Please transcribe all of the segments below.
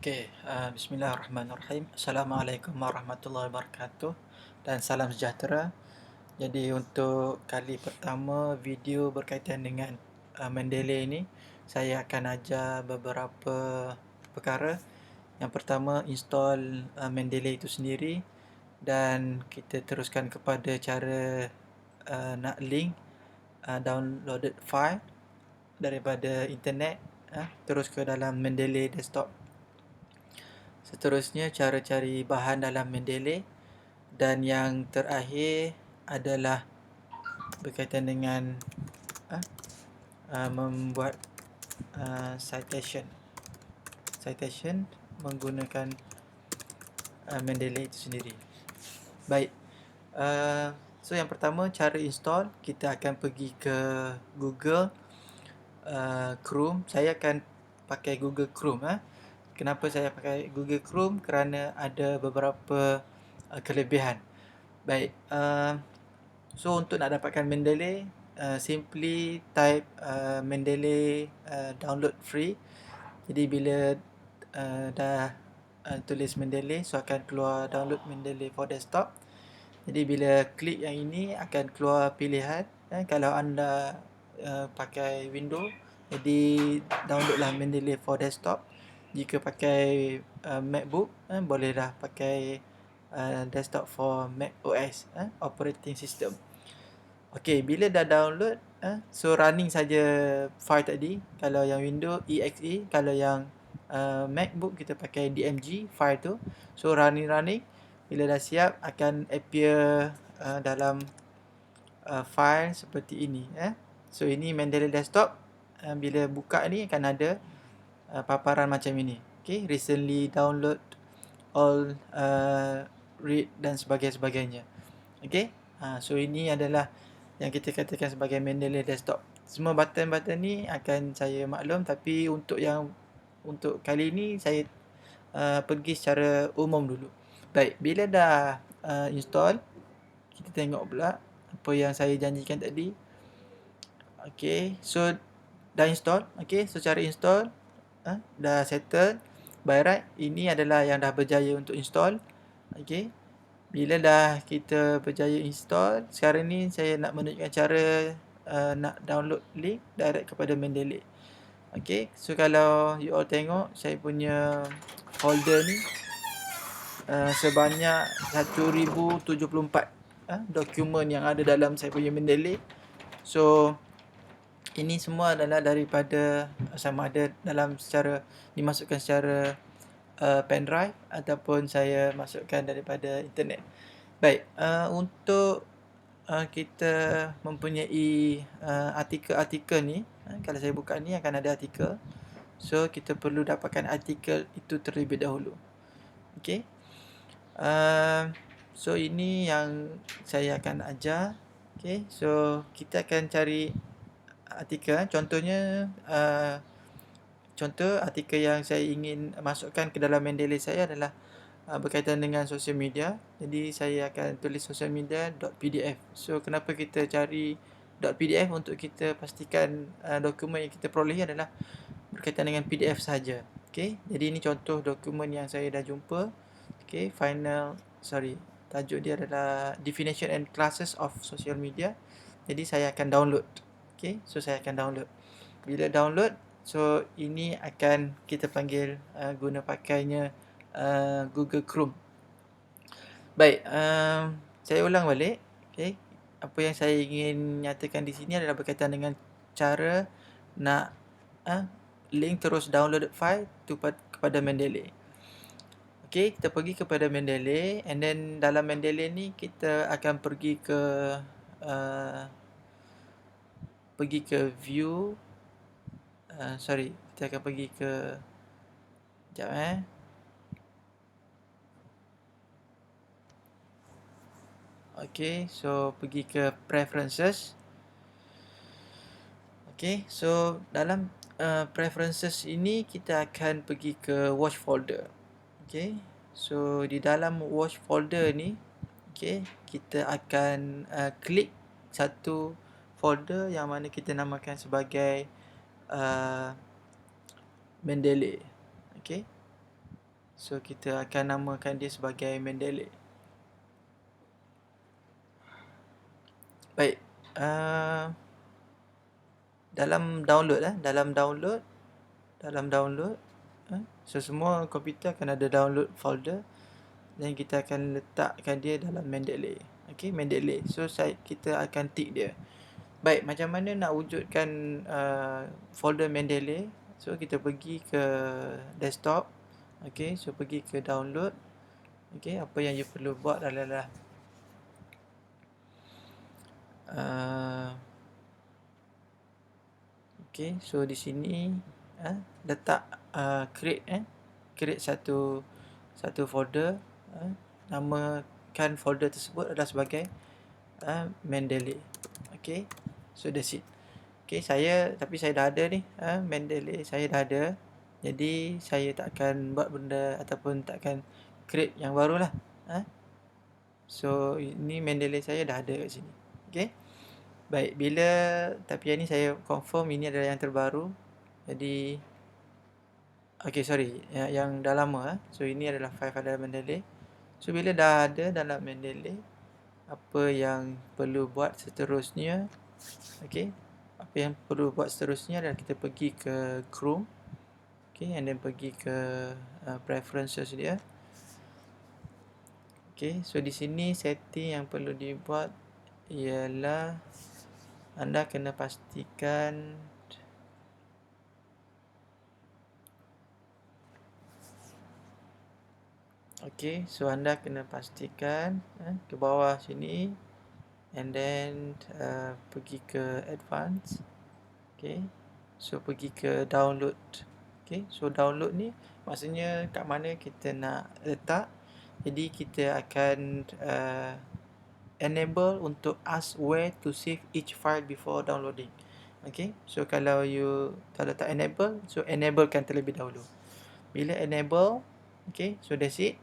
Bismillahirrahmanirrahim. Assalamualaikum warahmatullahi wabarakatuh dan salam sejahtera. Jadi untuk kali pertama video berkaitan dengan Mendeley ini, saya akan ajar beberapa perkara. Yang pertama, install Mendeley itu sendiri, dan kita teruskan kepada cara nak link downloaded file daripada internet terus ke dalam Mendeley desktop. Seterusnya, cara cari bahan dalam Mendeley. Dan yang terakhir adalah berkaitan dengan membuat citation menggunakan Mendeley itu sendiri. Baik, so yang pertama, cara install, kita akan pergi ke Google Chrome. Saya akan pakai Google Chrome. Kenapa saya pakai Google Chrome? Kerana ada beberapa kelebihan. Baik, so untuk nak dapatkan Mendeley, simply type Mendeley download free. Jadi bila dah tulis Mendeley, so akan keluar download Mendeley for desktop. Jadi bila klik yang ini, akan keluar pilihan. Kalau anda pakai Windows, jadi downloadlah Mendeley for desktop. Jika pakai MacBook, bolehlah pakai desktop for Mac OS, operating system. Okey, bila dah download, so running saja file tadi. Kalau yang Windows, exe. Kalau yang MacBook, kita pakai DMG file tu. So running. Bila dah siap, akan appear dalam file seperti ini. So ini Mendeley desktop. Bila buka ni akan ada paparan macam ini. Okay, recently download, all, read dan sebagainya. Okay, so ini adalah yang kita katakan sebagai Mendeley desktop. Semua button-button ni akan saya maklum, tapi untuk kali ini saya pergi secara umum dulu. Baik, bila dah install, kita tengok pula apa yang saya janjikan tadi. Okay, so dah install. Okay, so cara install dah settle. By right, ini adalah yang dah berjaya untuk install. Okay, bila dah kita berjaya install, sekarang ni saya nak menunjukkan cara nak download link direct kepada Mendeley. Okay, so kalau you all tengok, saya punya folder ni sebanyak 1074 dokumen yang ada dalam saya punya Mendeley. So ini semua adalah daripada, sama ada dalam secara dimasukkan secara pendrive ataupun saya masukkan daripada internet. Baik, untuk kita mempunyai artikel-artikel ni, kalau saya buka ni akan ada artikel. So kita perlu dapatkan artikel itu terlebih dahulu. Okay, so ini yang saya akan ajar. Okay, so kita akan cari artikel. Contohnya, contoh artikel yang saya ingin masukkan ke dalam Mendeley saya adalah berkaitan dengan sosial media. Jadi saya akan tulis sosial media.pdf. So kenapa kita cari .pdf? Untuk kita pastikan dokumen yang kita perolehi adalah berkaitan dengan PDF saja. Okay, jadi ini contoh dokumen yang saya dah jumpa. Okay, tajuk dia adalah Definition and Classes of Social Media. Jadi saya akan download. Okay, so saya akan download. Bila download, so ini akan kita panggil guna pakainya Google Chrome. Baik, saya ulang balik. Okay, apa yang saya ingin nyatakan di sini adalah berkaitan dengan cara nak link terus downloaded file tu kepada Mendeley. Okay, kita pergi kepada Mendeley, and then dalam Mendeley ni kita akan pergi ke view. Kita akan pergi ke, sekejap. Okay, so pergi ke preferences. Okay, so dalam preferences ini kita akan pergi ke watch folder. Okay, so di dalam watch folder ni, okay, kita akan klik satu folder yang mana kita namakan sebagai Mendeley. Okay, So kita akan namakan dia sebagai Mendeley. Baik, dalam download, so semua komputer akan ada download folder dan kita akan letakkan dia dalam Mendeley. Okay, Mendeley. So kita akan tick dia. Baik, macam mana nak wujudkan folder Mendeley? So kita pergi ke desktop. Okay, so pergi ke download. Okay, apa yang you perlu buat adalah okay, so di sini letak create satu folder. Namakan folder tersebut adalah sebagai Mendeley. Okay, so that's it. Okay, tapi saya dah ada ni, Mendeley saya dah ada. Jadi saya tak akan buat benda ataupun tak akan create yang baru lah. So ini Mendeley saya dah ada kat sini. Okay, baik, tapi yang ni saya confirm ini adalah yang terbaru. Jadi okay, sorry, yang dah lama. So ini adalah file dalam Mendeley. So bila dah ada dalam Mendeley, apa yang perlu buat seterusnya? Okay, apa yang perlu buat seterusnya adalah kita pergi ke Chrome. Okay, and then pergi ke preferences dia. Okay, so di sini setting yang perlu dibuat ialah anda kena pastikan okay, so anda kena pastikan ke bawah sini and then pergi ke advance. Okay, so pergi ke download. Okay, so download ni maksudnya kat mana kita nak letak. Jadi kita akan enable untuk ask where to save each file before downloading. Okay, so kalau tak enable, so enablekan terlebih dahulu. Bila enable, okay, so that's it.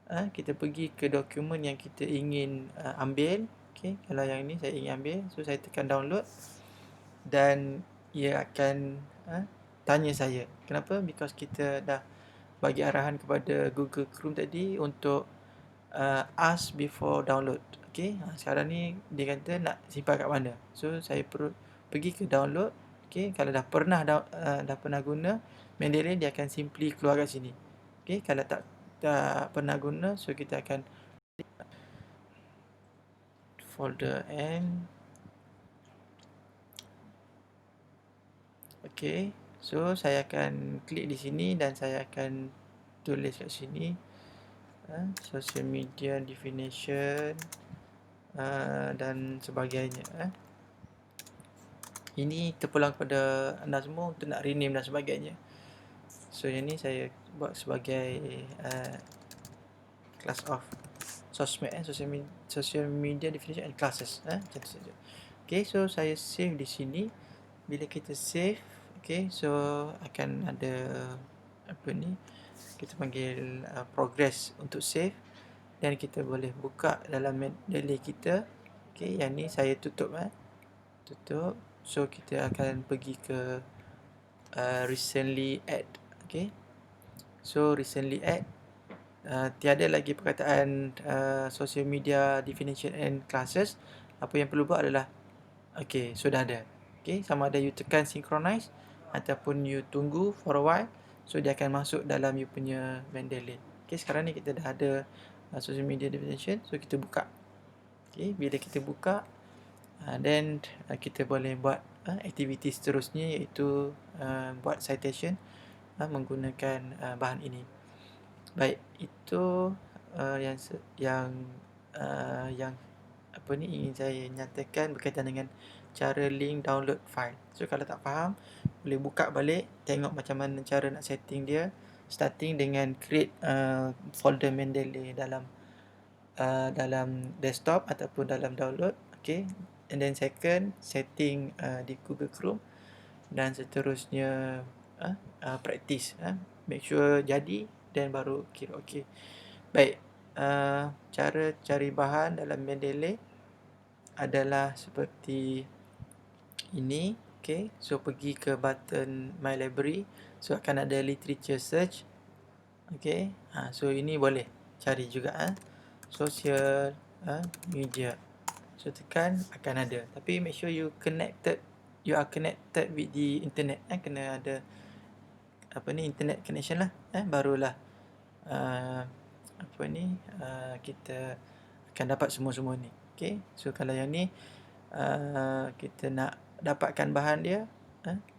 Kita pergi ke dokumen yang kita ingin ambil. Okay, kalau yang ini saya ingin ambil, so saya tekan download dan ia akan tanya saya. Kenapa? Because kita dah bagi arahan kepada Google Chrome tadi untuk ask before download. Okay, sekarang ni dia kata nak simpan kat mana. So saya perlu pergi ke download. Okay, kalau dah pernah guna Mendeley, dia akan simply keluar kat sini. Okay, kalau tak pernah guna, so kita akan folder and okay, so saya akan klik di sini dan saya akan tulis kat sini social media definition dan sebagainya. Ini terpulang kepada anda semua untuk nak rename dan sebagainya. So yang ni saya buat sebagai class of social media definition and classes. Macam tu saja. Okay, so saya save di sini. Bila kita save, okay, so akan ada apa ni, kita panggil progress untuk save dan kita boleh buka dalam Mendeley kita. Okay, yang ni saya tutup. Tutup. So kita akan pergi ke recently add. Okay, so recently add, tiada lagi perkataan social media definition and classes. Apa yang perlu buat adalah okay, sudah ada. Okay, sama ada you tekan synchronize ataupun you tunggu for a while, so dia akan masuk dalam you punya Mendeley. Okay, sekarang ni kita dah ada social media definition, so kita buka. Okay, bila kita buka, then kita boleh buat aktiviti seterusnya, iaitu buat citation menggunakan bahan ini. Baik, itu yang apa ni ingin saya nyatakan berkaitan dengan cara link download file. So kalau tak faham, boleh buka balik, tengok macam mana cara nak setting dia, starting dengan create folder Mendeley dalam desktop ataupun dalam download. Okay, and then second, setting di Google Chrome, dan seterusnya practice, make sure jadi dan baru kira okey. Baik, cara cari bahan dalam Mendeley adalah seperti ini. Okay, so pergi ke button My Library, so akan ada literature search. Okay, so ini boleh cari juga social media. So tekan akan ada, tapi make sure you are connected with the internet. Kena ada internet connection lah, barulah kita akan dapat semua-semua ni. Okay, so kalau yang ni kita nak dapatkan bahan dia,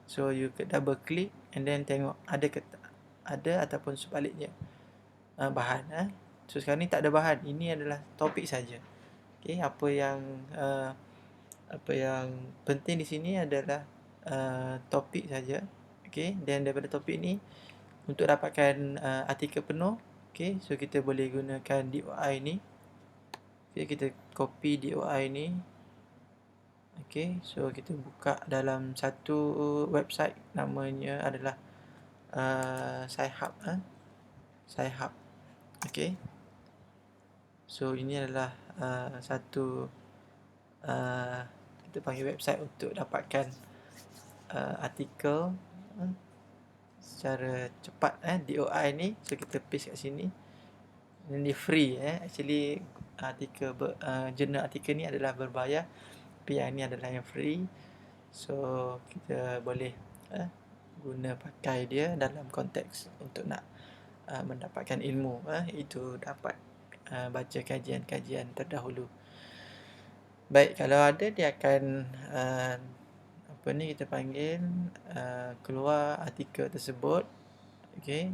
so you double click and then tengok ada ataupun sebaliknya bahan. So sekarang ni tak ada bahan, ini adalah topik saja. Okay, apa yang penting di sini adalah topik saja. Okay, dan daripada topik ni untuk dapatkan artikel penuh, okay, so kita boleh gunakan DOI ni. Okay, kita copy DOI ni. Okay, so kita buka dalam satu website, namanya adalah Sci-Hub. Sci-Hub. Okay, so ini adalah satu kita panggil website untuk dapatkan artikel secara cepat. DOI ni, so kita paste kat sini. Ini free. Actually jurnal artikel ni adalah berbayar, tapi yang ni adalah yang free. So kita boleh guna pakai dia dalam konteks untuk nak mendapatkan ilmu, itu dapat baca kajian-kajian terdahulu. Baik, kalau ada dia akan kita panggil keluar artikel tersebut. Okay,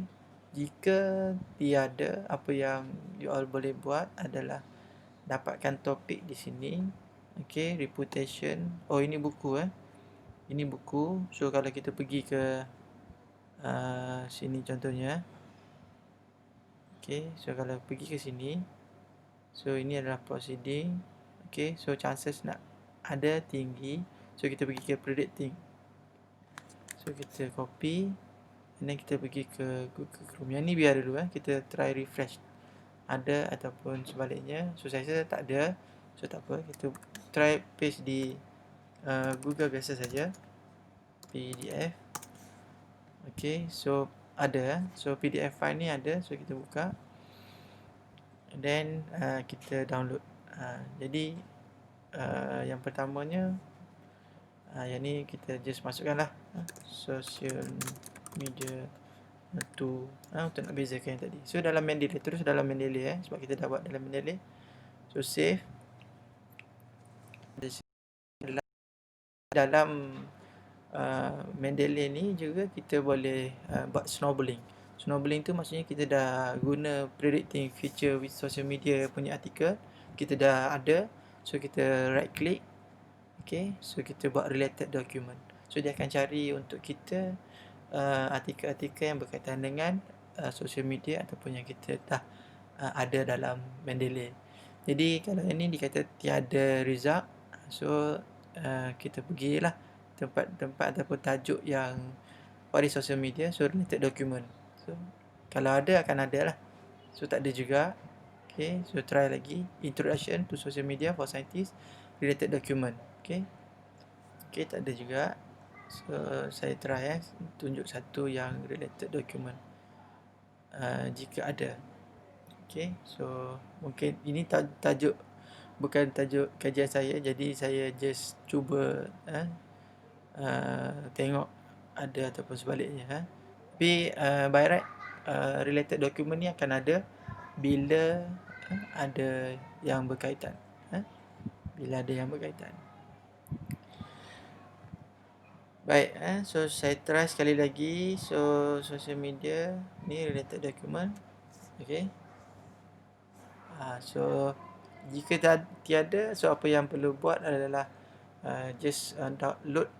jika tiada, apa yang you all boleh buat adalah dapatkan topik di sini. Okay, reputation. Oh, ini buku. Ini buku. So kalau kita pergi ke sini contohnya. Okay, so kalau pergi ke sini, so ini adalah proceeding. Okay, so chances nak ada tinggi. So kita pergi ke predicting. So kita copy, and then kita pergi ke Google Chrome. Yang ni biar dulu. Kita try refresh, ada ataupun sebaliknya. So saya rasa tak ada, so tak apa, kita try paste di Google biasa saja, PDF. Okay, so ada. So PDF file ni ada, so kita buka, and then kita download. Jadi yang pertamanya, yang ni kita just masukkan lah, social media tu, untuk nak bezakan yang tadi. So dalam Mendeley, terus dalam Mendeley, sebab kita dah buat dalam Mendeley. So save. Dalam Mendeley ni juga kita boleh buat snowballing. Snowballing tu maksudnya kita dah guna predicting feature with social media punya artikel, kita dah ada. So kita right click. Okay, so kita buat related document. So dia akan cari untuk kita artikel-artikel yang berkaitan dengan social media ataupun yang kita dah ada dalam Mendeley. Jadi kalau ini dikata tiada result, so kita pergilah tempat-tempat ataupun tajuk yang what is social media, so related document. So kalau ada akan ada lah, so tak ada juga. Okay, so try lagi, introduction to social media for scientists, related document. Okay, tak ada juga. So saya try tunjuk satu yang related document jika ada. Okay, so mungkin ini tajuk, bukan tajuk kajian saya, jadi saya just cuba tengok ada ataupun sebaliknya. Tapi by right related document ni akan ada bila ada yang berkaitan. Bila ada yang berkaitan. Baik, so saya try sekali lagi. So social media ni related document. Okay. So jika tiada, so apa yang perlu buat adalah just download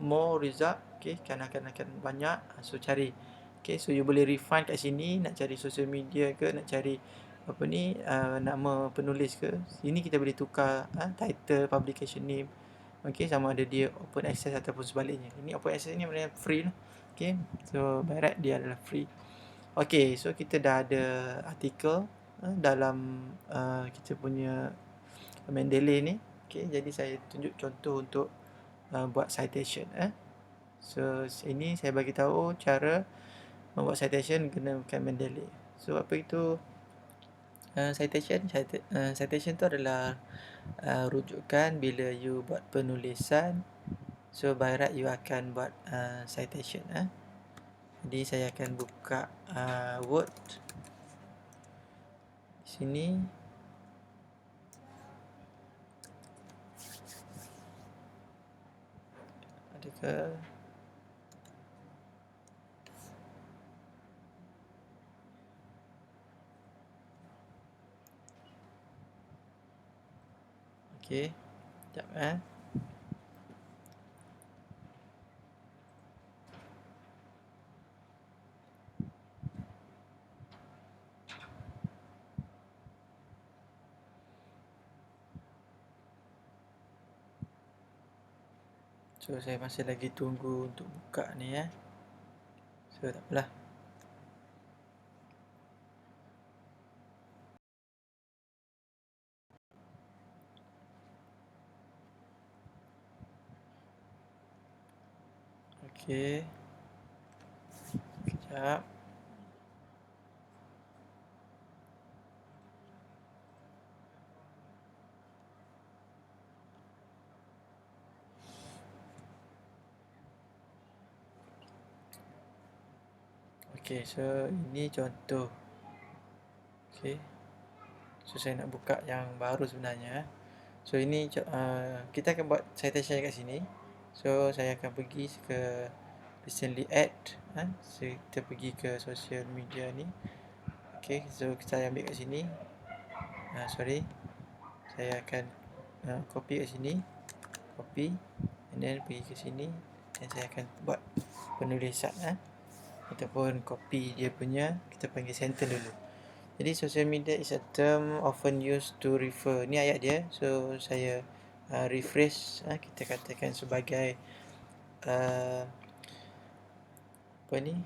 more result. Okay, akan banyak. So cari. Okay, so you boleh refine kat sini, nak cari social media ke, nak cari nama penulis ke. Sini kita boleh tukar title, publication name. Okay, sama ada dia open access ataupun sebaliknya. Ini open access ni sebenarnya free lah. Okay, so by right dia adalah free. Okay, so kita dah ada artikel dalam kita punya Mendeley ni. Okay, jadi saya tunjuk contoh untuk buat citation. So ini saya bagi tahu cara membuat citation gunakan Mendeley. So apa itu citation? Citation tu adalah rujukan bila you buat penulisan. So by right you akan buat citation. Jadi saya akan buka Word di sini. Adakah okey, sekejap So saya masih lagi tunggu untuk buka ni So tak apalah. Okey. Sekejap. Okey, so ini contoh. Okey. So saya nak buka yang baru sebenarnya. So ini kita akan buat citation kat sini. So saya akan pergi ke recently add. So kita pergi ke social media ni. Okey, so saya ambil kat sini. Sorry. Saya akan copy kat sini. Copy. And then pergi ke sini. Dan saya akan buat penulisan ataupun copy dia punya. Kita panggil sentence dulu. Jadi social media is a term often used to refer. Ni ayat dia. So saya rephrase. Kita katakan sebagai apa ni?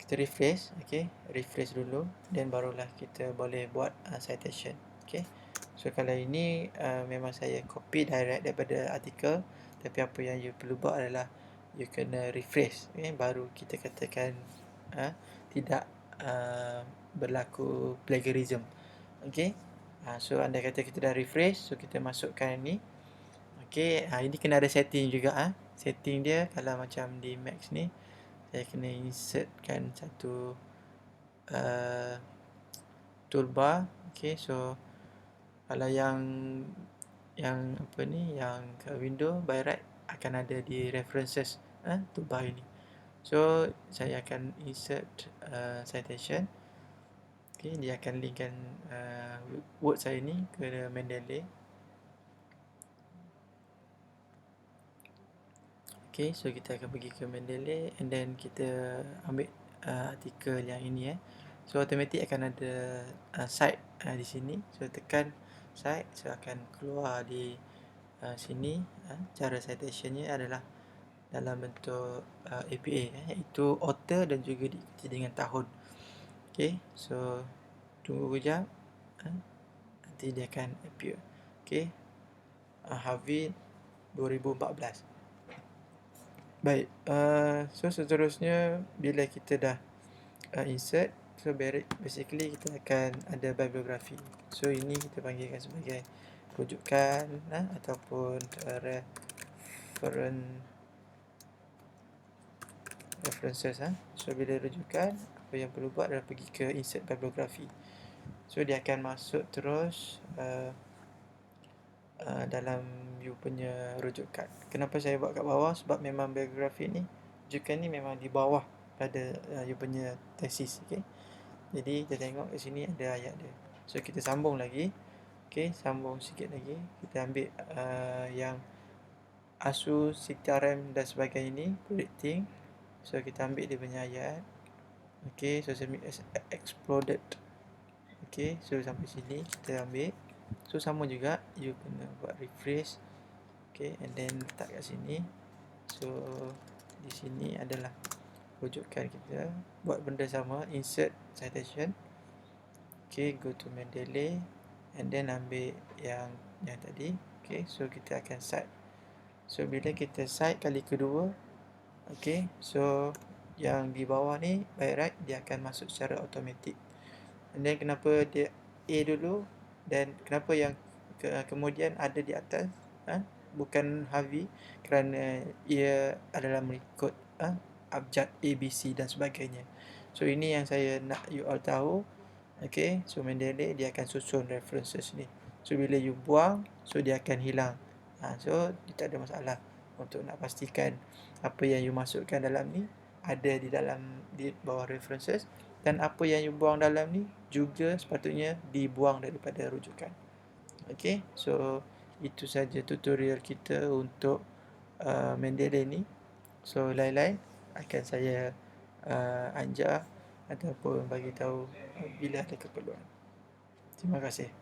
Kita rephrase. Okay. Rephrase dulu. Then barulah kita boleh buat citation. Okay. So kalau ini memang saya copy direct daripada artikel. Tapi apa yang you perlu buat adalah you kena rephrase. Okay. Baru kita katakan tidak berlaku plagiarism. Okay. So anda kata kita dah refresh. So kita masukkan ni. Okay. Ini kena ada setting juga. Setting dia kalau macam di Max ni, saya kena insertkan satu toolbar. Okay. So kalau yang apa ni, yang ke window by right akan ada di references toolbar ini. So saya akan insert citation. Okay, dia akan linkkan Word saya ni ke Mendeley. Okay, so kita akan pergi ke Mendeley and then kita ambil artikel yang ini So automatic akan ada site di sini. So tekan site, so akan keluar di sini. Cara citationnya adalah dalam bentuk APA, iaitu author dan juga diikuti dengan tahun. Okay, so tunggu kejap. Nanti dia akan appear. Okay. Harvey 2014. Baik. So seterusnya bila kita dah insert, so basically kita akan ada bibliografi. So ini kita panggilkan sebagai rujukan ataupun references. So bila rujukan, apa yang perlu buat adalah pergi ke insert bibliografi. So dia akan masuk terus dalam you punya rujukan. Kenapa saya buat kat bawah? Sebab memang bibliografi ni, rujukan ni memang di bawah pada you punya tesis. Okay. Jadi kita tengok di sini ada ayat dia. So kita sambung lagi. Okay, sambung sikit lagi. Kita ambil yang ASU, CTRM dan sebagainya ni, predicting. So kita ambil dia punya ayat. Okay, social media exploded. Okay, so sampai sini kita ambil. So sama juga, you kena buat refresh. Okay, and then letak kat sini. So di sini adalah rujukan kita. Buat benda sama, insert citation. Okay, go to Mendeley and then ambil yang tadi. Okay, so kita akan cite. So bila kita cite kali kedua, okay, so yang di bawah ni by right dia akan masuk secara automatik. And then kenapa dia A dulu dan kenapa yang kemudian ada di atas bukan Harvey, kerana ia adalah mengikut abjad A, B, C dan sebagainya. So ini yang saya nak you all tahu. Okay, so Mendeley dia akan susun references ni. So bila you buang, so dia akan hilang. So dia tak ada masalah untuk nak pastikan apa yang you masukkan dalam ni ada di bawah references, dan apa yang you buang dalam ni juga sepatutnya dibuang daripada rujukan. Okay, so itu saja tutorial kita untuk Mendeley ni. So lain-lain akan saya ajar ataupun bagi tahu bila ada keperluan. Terima kasih.